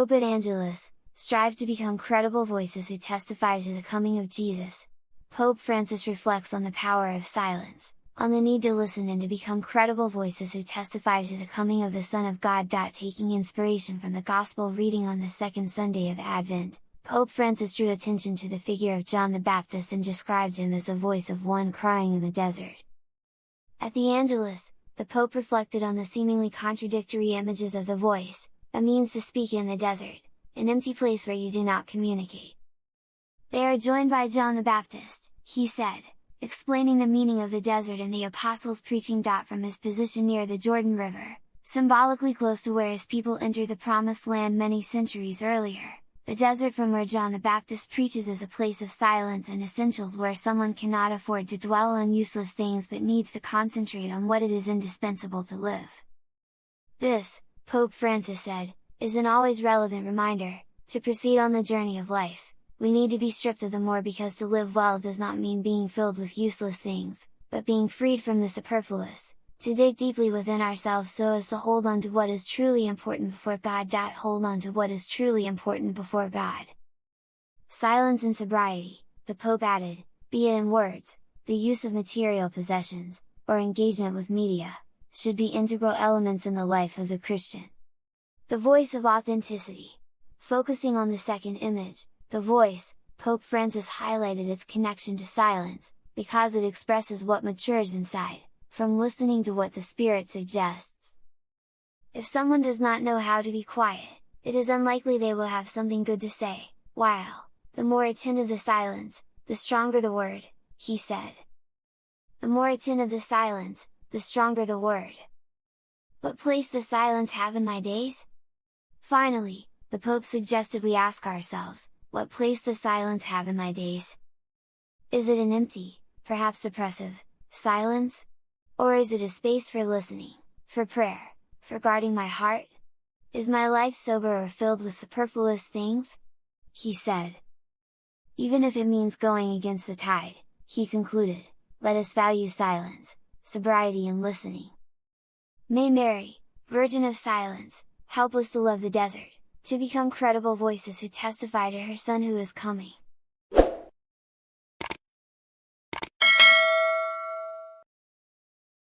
Pope at Angelus, strive to become credible voices who testify to the coming of Jesus. Pope Francis reflects on the power of silence, on the need to listen and to become credible voices who testify to the coming of the Son of God. Taking inspiration from the Gospel reading on the second Sunday of Advent, Pope Francis drew attention to the figure of John the Baptist and described him as the voice of one crying in the desert. At the Angelus, the Pope reflected on the seemingly contradictory images of the voice, a means to speak in the desert, an empty place where you do not communicate. They are joined by John the Baptist, he said, explaining the meaning of the desert and the apostles' preaching. From his position near the Jordan River, symbolically close to where his people entered the Promised Land many centuries earlier, the desert from where John the Baptist preaches is a place of silence and essentials where someone cannot afford to dwell on useless things but needs to concentrate on what it is indispensable to live. This, Pope Francis said, is an always relevant reminder: to proceed on the journey of life, we need to be stripped of the more, because to live well does not mean being filled with useless things, but being freed from the superfluous, to dig deeply within ourselves so as to hold on to what is truly important before God. Hold on to what is truly important before God. Silence and sobriety, the Pope added, be it in words, the use of material possessions, or engagement with media, should be integral elements in the life of the Christian. The voice of authenticity. Focusing on the second image, the voice, Pope Francis highlighted its connection to silence, because it expresses what matures inside, from listening to what the Spirit suggests. If someone does not know how to be quiet, it is unlikely they will have something good to say, while, the more attentive the silence, the stronger the word, he said. The more attentive the silence, the stronger the word. What place does silence have in my days? Finally, the Pope suggested we ask ourselves, what place does silence have in my days? Is it an empty, perhaps oppressive, silence? Or is it a space for listening, for prayer, for guarding my heart? Is my life sober or filled with superfluous things? He said. Even if it means going against the tide, he concluded, let us value silence, sobriety and listening. May Mary, Virgin of Silence, help us to love the desert, to become credible voices who testify to her Son who is coming.